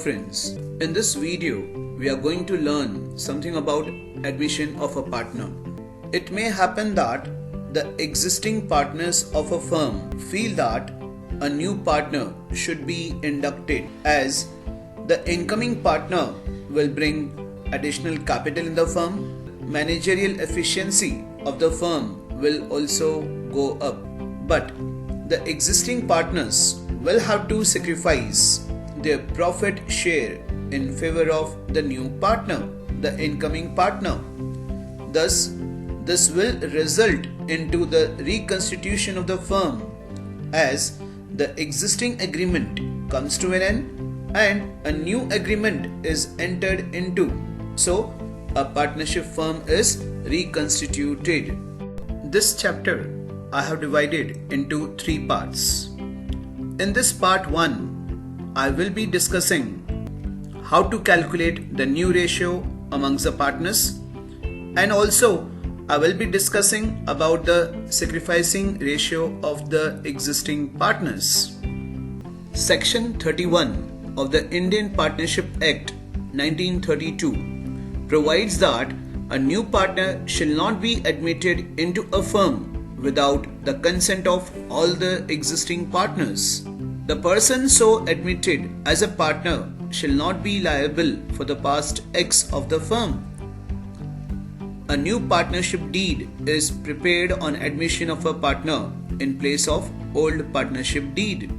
friends, in this video we are going to learn something about admission of a partner. It may happen that the existing partners of a firm feel that a new partner should be inducted, as the incoming partner will bring additional capital in the firm. Managerial efficiency of the firm will also go up, but the existing partners will have to sacrifice their profit share in favor of the new partner, the incoming partner. Thus, this will result into the reconstitution of the firm, as the existing agreement comes to an end and a new agreement is entered into. So, a partnership firm is reconstituted. This chapter I have divided into 3 parts. In this part 1, I will be discussing how to calculate the new ratio amongst the partners, and also I will be discussing about the sacrificing ratio of the existing partners. Section 31 of the Indian Partnership Act 1932 provides that a new partner shall not be admitted into a firm without the consent of all the existing partners. The person so admitted as a partner shall not be liable for the past acts of the firm. A new partnership deed is prepared on admission of a partner in place of old partnership deed.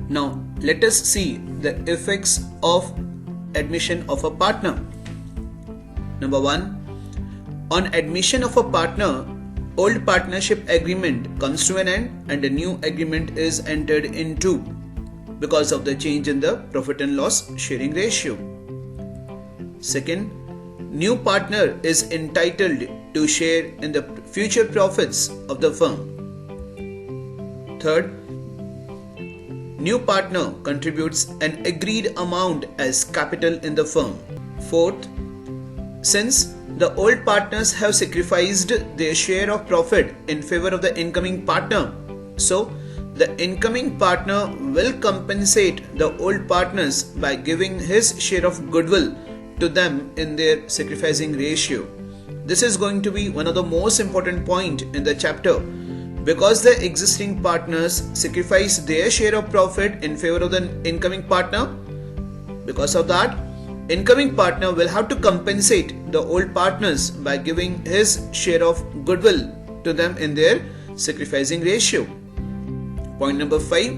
Now, let us see the effects of admission of a partner. Number 1. On admission of a partner, old partnership agreement comes to an end and a new agreement is entered into because of the change in the profit and loss sharing ratio. Second, new partner is entitled to share in the future profits of the firm. Third, new partner contributes an agreed amount as capital in the firm. Fourth, since the old partners have sacrificed their share of profit in favor of the incoming partner, so the incoming partner will compensate the old partners by giving his share of goodwill to them in their sacrificing ratio. This is going to be one of the most important point in the chapter, because the existing partners sacrifice their share of profit in favor of the incoming partner. Because of that, incoming partner will have to compensate the old partners by giving his share of goodwill to them in their sacrificing ratio. Point number 5.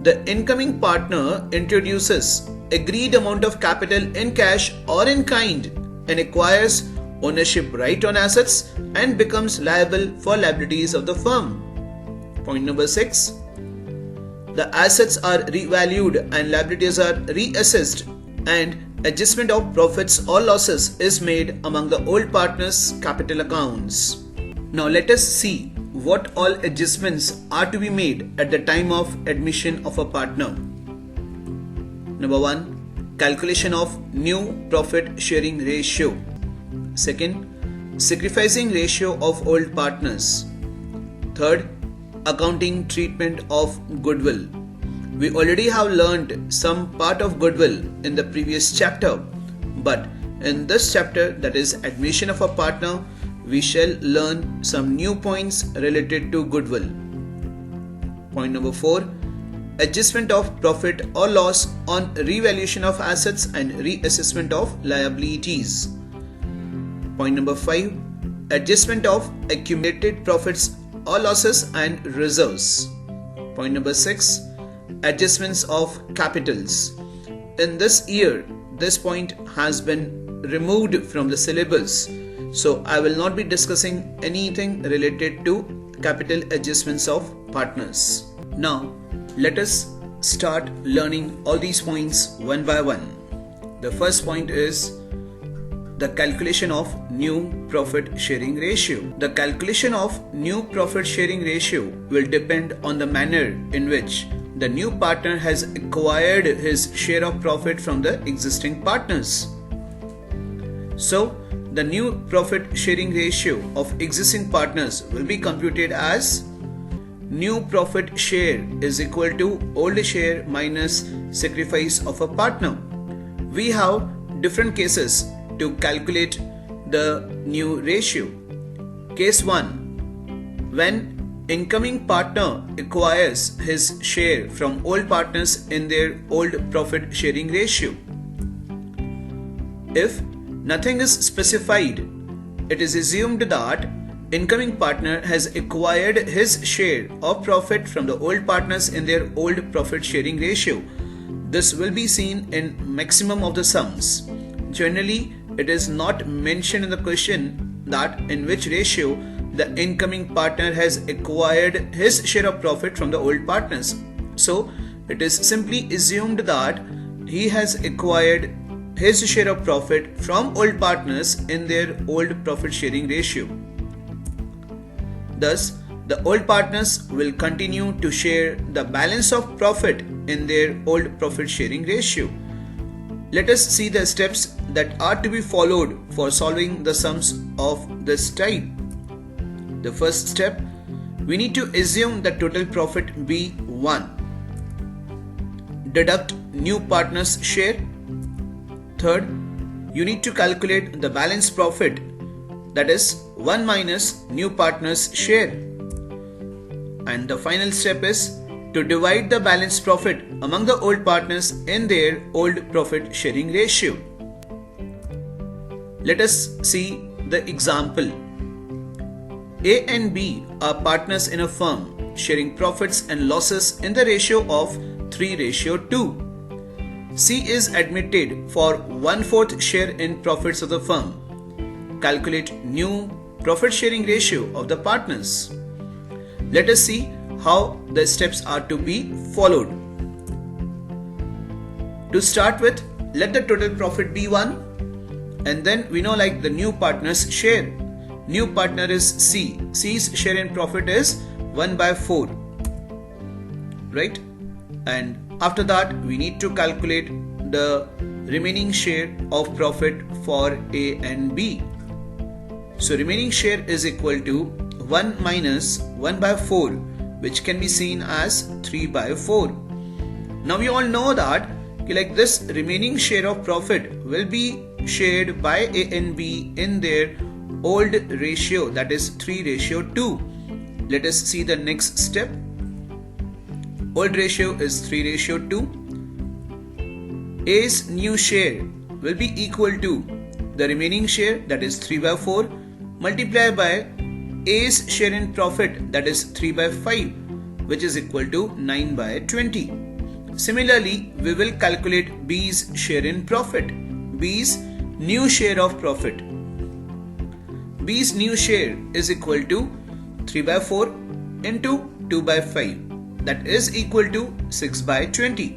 The incoming partner introduces agreed amount of capital in cash or in kind and acquires ownership right on assets and becomes liable for liabilities of the firm. Point number 6. The assets are revalued and liabilities are reassessed, and adjustment of profits or losses is made among the old partners' capital accounts. Now let us see what all adjustments are to be made at the time of admission of a partner. Number 1. Calculation of new profit sharing ratio. Second, sacrificing ratio of old partners. Third, accounting treatment of goodwill. We already have learned some part of goodwill in the previous chapter, but in this chapter, that is admission of a partner, we shall learn some new points related to goodwill. Point number 4. Adjustment of profit or loss on revaluation of assets and reassessment of liabilities. Point number 5. Adjustment of accumulated profits or losses and reserves. Point number 6. Adjustments of capitals. In this year, this point has been removed from the syllabus, so I will not be discussing anything related to capital adjustments of partners. Now, let us start learning all these points one by one. The first point is the calculation of new profit sharing ratio. The calculation of new profit sharing ratio will depend on the manner in which the new partner has acquired his share of profit from the existing partners. So, the new profit sharing ratio of existing partners will be computed as new profit share is equal to old share minus sacrifice of a partner. We have different cases to calculate the new ratio. Case 1. When incoming partner acquires his share from old partners in their old profit sharing ratio. If nothing is specified, it is assumed that incoming partner has acquired his share of profit from the old partners in their old profit sharing ratio. This will be seen in maximum of the sums. Generally, it is not mentioned in the question that in which ratio the incoming partner has acquired his share of profit from the old partners. So, it is simply assumed that he has acquired his share of profit from old partners in their old profit sharing ratio. Thus, the old partners will continue to share the balance of profit in their old profit sharing ratio. Let us see the steps that are to be followed for solving the sums of this type. The first step, we need to assume that total profit be 1. Deduct new partner's share. Third, you need to calculate the balance profit, that is 1 minus new partner's share. And the final step is to divide the balance profit among the old partners in their old profit sharing ratio. Let us see the example. A and B are partners in a firm sharing profits and losses in the ratio of 3:2. C is admitted for 1/4 share in profits of the firm. Calculate new profit sharing ratio of the partners. Let us see how the steps are to be followed. To start with, let the total profit be 1, and then we know like the new partner's share. New partner is C. C's share in profit is 1/4, right? And after that, we need to calculate the remaining share of profit for A and B. So remaining share is equal to 1 minus 1/4, which can be seen as 3/4. Now we all know that like this remaining share of profit will be shared by A and B in their old ratio, that is 3:2. Let us see the next step. Old ratio is 3:2. A's new share will be equal to the remaining share, that is 3/4, multiplied by A's share in profit, that is 3/5, which is equal to 9/20. Similarly, we will calculate B's share in profit, B's new share of profit. B's new share is equal to 3/4 into 2/5, that is equal to 6/20.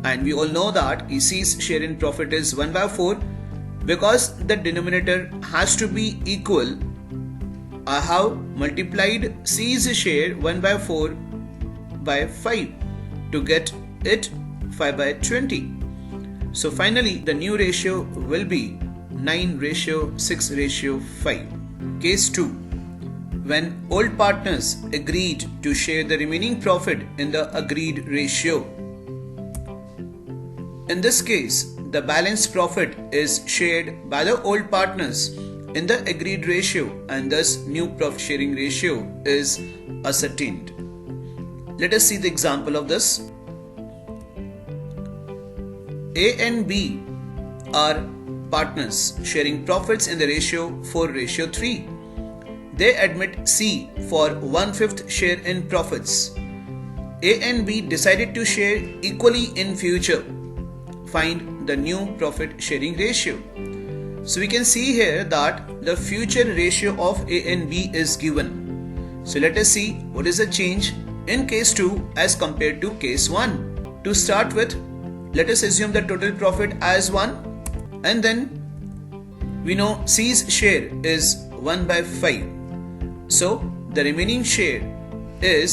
And we all know that C's share in profit is 1/4. Because the denominator has to be equal, I have multiplied C's share 1/4 by 5 to get it 5/20. So finally the new ratio will be 9:6:5. Case 2. When old partners agreed to share the remaining profit in the agreed ratio. In this case, the balance profit is shared by the old partners in the agreed ratio, and thus new profit sharing ratio is ascertained. Let us see the example of this. A and B are partners sharing profits in the ratio 4:3. They admit C for 1/5 share in profits. A and B decided to share equally in future. Find the new profit sharing ratio. So we can see here that the future ratio of A and B is given. So let us see what is the change in case 2 as compared to case 1. To start with, let us assume the total profit as 1, and then we know C's share is 1/5. So the remaining share is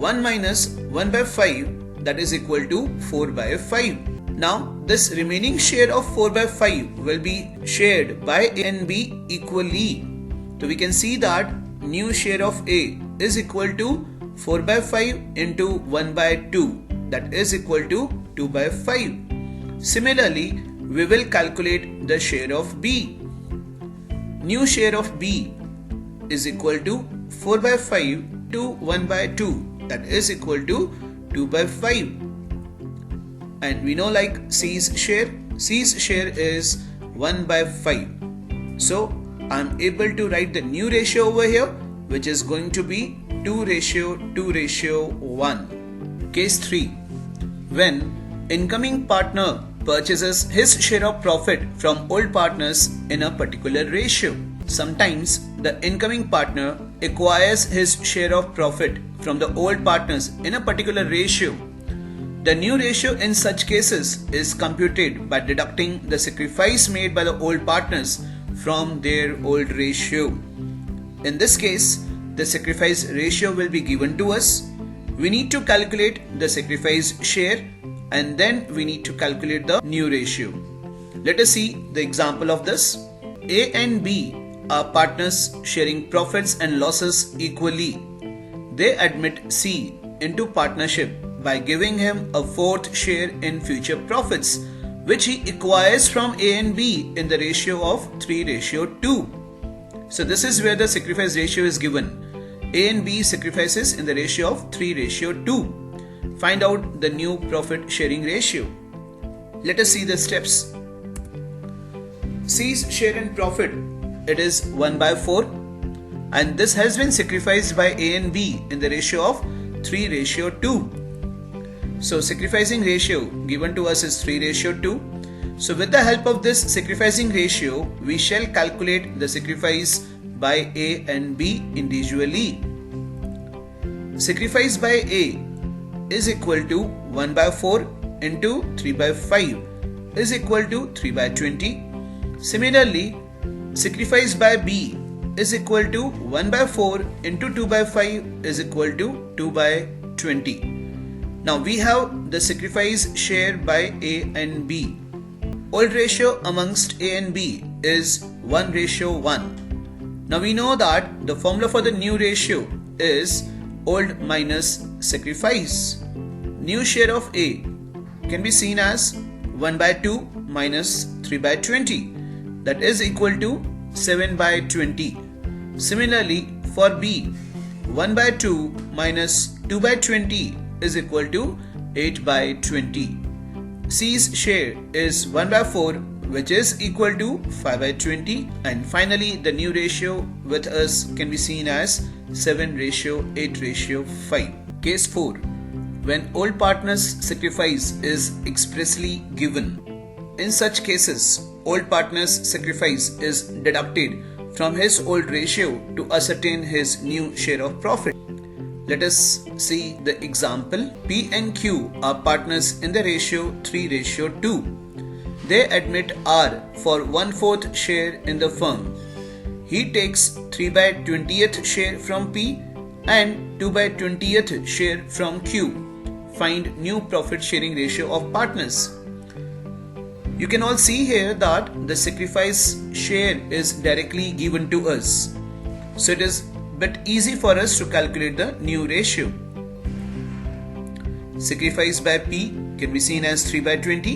1 minus 1/5, that is equal to 4/5. Now this remaining share of 4/5 will be shared by A and B equally. So we can see that new share of A is equal to 4 by 5 into 1 by 2, that is equal to 2 by 5. Similarly, we will calculate the share of B. New share of B is equal to 4 by 5 to 1 by 2, that is equal to 2 by 5. And we know like C's share is 1 by 5. So I'm able to write the new ratio over here, which is going to be 2:1. Case 3. When incoming partner purchases his share of profit from old partners in a particular ratio. Sometimes the incoming partner acquires his share of profit from the old partners in a particular ratio. The new ratio in such cases is computed by deducting the sacrifice made by the old partners from their old ratio. In this case, the sacrifice ratio will be given to us. We need to calculate the sacrifice share and then we need to calculate the new ratio. Let us see the example of this. A and B are partners sharing profits and losses equally. They admit C into partnership by giving him a fourth share in future profits, which he acquires from A and B in the ratio of 3:2. So this is where the sacrifice ratio is given. A and B sacrifices in the ratio of 3:2. Find out the new profit sharing ratio. Let us see the steps. C's share in profit, it is 1 by 4, and this has been sacrificed by A and B in the ratio of 3:2. So sacrificing ratio given to us is 3:2. So with the help of this sacrificing ratio, we shall calculate the sacrifice by A and B individually. Sacrifice by A is equal to 1 by 4 into 3 by 5 is equal to 3 by 20. Similarly, sacrifice by B is equal to 1 by 4 into 2 by 5 is equal to 2 by 20. Now we have the sacrifice share by A and B. Old ratio amongst A and B is 1:1. Now we know that the formula for the new ratio is old minus sacrifice. New share of A can be seen as 1 by 2 minus 3 by 20, that is equal to 7 by 20. Similarly, for B, 1 by 2 minus 2 by 20 is equal to 8 by 20. C's share is 1 by 4, which is equal to 5 by 20. And finally, the new ratio with us can be seen as 7:8:5. Case 4. When old partner's sacrifice is expressly given. In such cases, old partner's sacrifice is deducted from his old ratio to ascertain his new share of profit. Let us see the example. P and Q are partners in the ratio 3:2. They admit R for 1/4 share in the firm. He takes 3 by 20th share from P and 2 by 20th share from Q. Find new profit sharing ratio of partners. You can all see here that the sacrifice share is directly given to us. So it is bit easy for us to calculate the new ratio. Sacrifice by P can be seen as 3 by 20.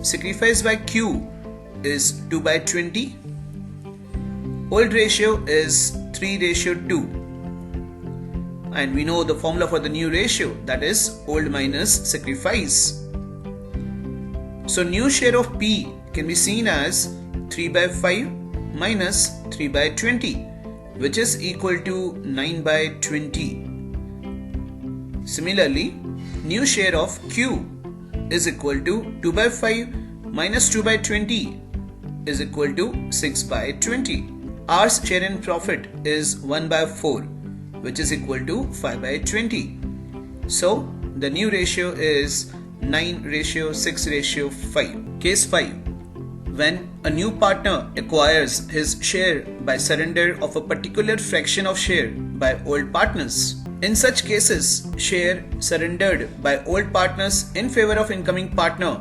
Sacrifice by Q is 2 by 20. Old ratio is 3:2. And we know the formula for the new ratio, that is old minus sacrifice. So new share of P can be seen as 3 by 5 minus 3 by 20, which is equal to 9 by 20. Similarly, new share of Q is equal to 2 by 5 minus 2 by 20 is equal to 6 by 20. R's share in profit is 1 by 4, which is equal to 5 by 20. So the new ratio is 9:6:5. Case 5. When a new partner acquires his share by surrender of a particular fraction of share by old partners. In such cases, share surrendered by old partners in favor of incoming partner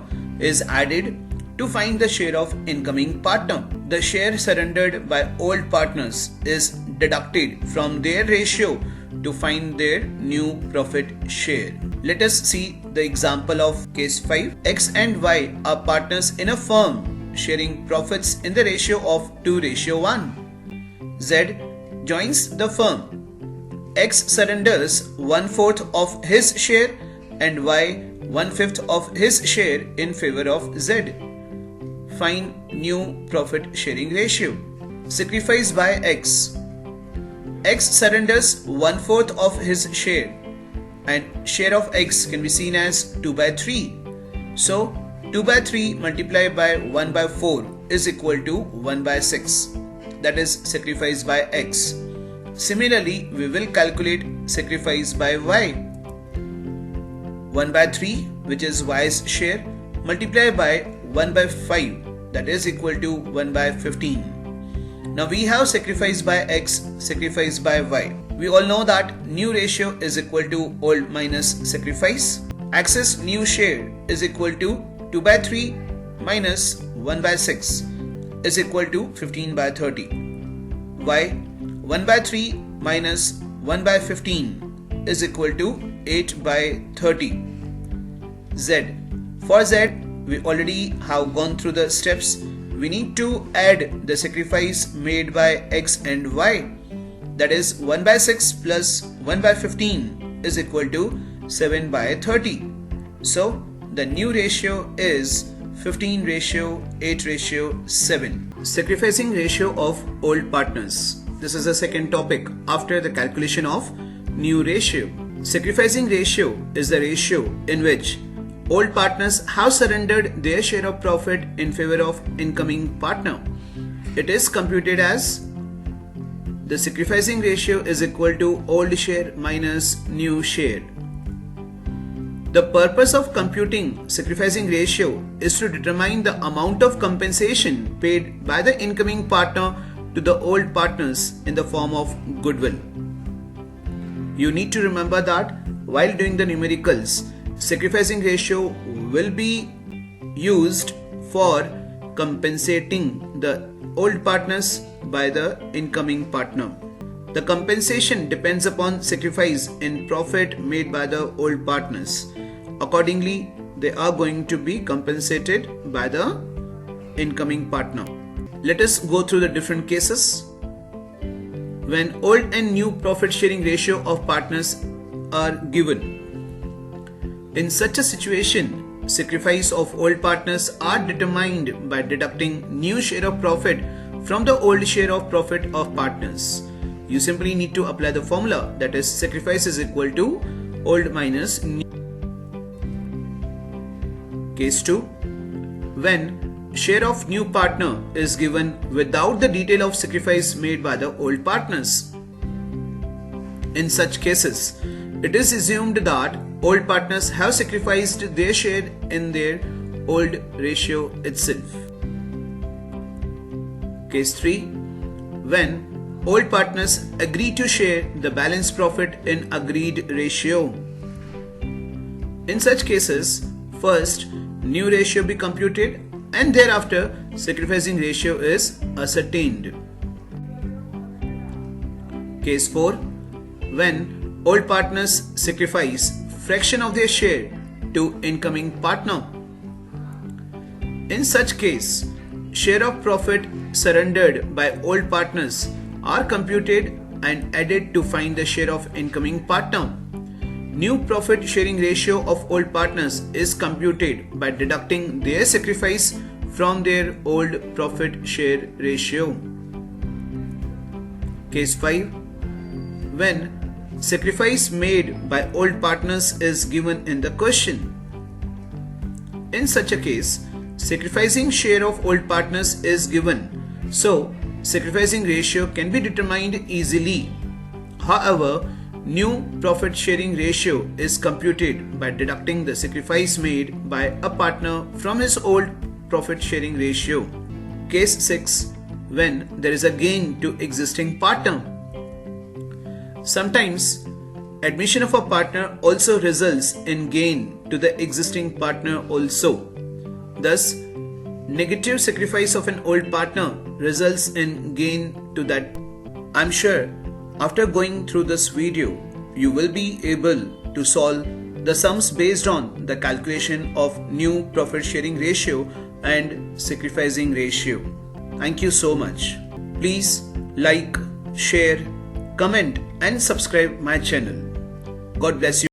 is added to find the share of incoming partner. The share surrendered by old partners is deducted from their ratio to find their new profit share. Let us see the example of case 5. X and Y are partners in a firm sharing profits in the ratio of 2:1. Z joins the firm. X surrenders 1/4 of his share and Y 1/5 of his share in favor of Z. Find new profit sharing ratio. Sacrifice by X. X surrenders 1/4 of his share and share of X can be seen as 2/3. So 2/3 multiplied by 1/4 is equal to 1/6. That is sacrifice by X. Similarly, we will calculate sacrifice by Y. 1/3, which is Y's share, multiplied by 1/5, that is equal to 1/15. Now we have sacrifice by X, sacrifice by Y. We all know that new ratio is equal to old minus sacrifice. X's new share is equal to 2/3 minus 1/6 is equal to 15/30. Y 1/3 minus 1/15 is equal to 8/30. Z. For Z, we already have gone through the steps. We need to add the sacrifice made by X and Y. That is 1/6 plus 1/15 is equal to 7/30. So the new ratio is 15:8:7. Sacrificing ratio of old partners. This is the second topic after the calculation of new ratio. Sacrificing ratio is the ratio in which old partners have surrendered their share of profit in favor of incoming partner. It is computed as the sacrificing ratio is equal to old share minus new share. The purpose of computing sacrificing ratio is to determine the amount of compensation paid by the incoming partner to the old partners in the form of goodwill. You need to remember that while doing the numericals, sacrificing ratio will be used for compensating the old partners by the incoming partner. The compensation depends upon sacrifice in profit made by the old partners. Accordingly, they are going to be compensated by the incoming partner. Let us go through the different cases. When old and new profit sharing ratio of partners are given. In such a situation, sacrifice of old partners are determined by deducting new share of profit from the old share of profit of partners. You simply need to apply the formula, that is sacrifice is equal to old minus new. Case 2. When share of new partner is given without the detail of sacrifice made by the old partners. In such cases, it is assumed that old partners have sacrificed their share in their old ratio itself. Case 3. When old partners agree to share the balance profit in agreed ratio. In such cases, first new ratio be computed and thereafter sacrificing ratio is ascertained. Case 4. When old partners sacrifice fraction of their share to incoming partner. In such case, share of profit surrendered by old partners are computed and added to find the share of incoming partner. New profit sharing ratio of old partners is computed by deducting their sacrifice from their old profit share ratio. Case 5. When sacrifice made by old partners is given in the question. In such a case, sacrificing share of old partners is given, so sacrificing ratio can be determined easily. However, new profit sharing ratio is computed by deducting the sacrifice made by a partner from his old profit sharing ratio. Case 6. When there is a gain to existing partner. Sometimes admission of a partner also results in gain to the existing partner also. Thus, negative sacrifice of an old partner results in gain to that I'm sure after going through this video, you will be able to solve the sums based on the calculation of new profit sharing ratio and sacrificing ratio. Thank you so much. Please like, share, comment and subscribe my channel. God bless you.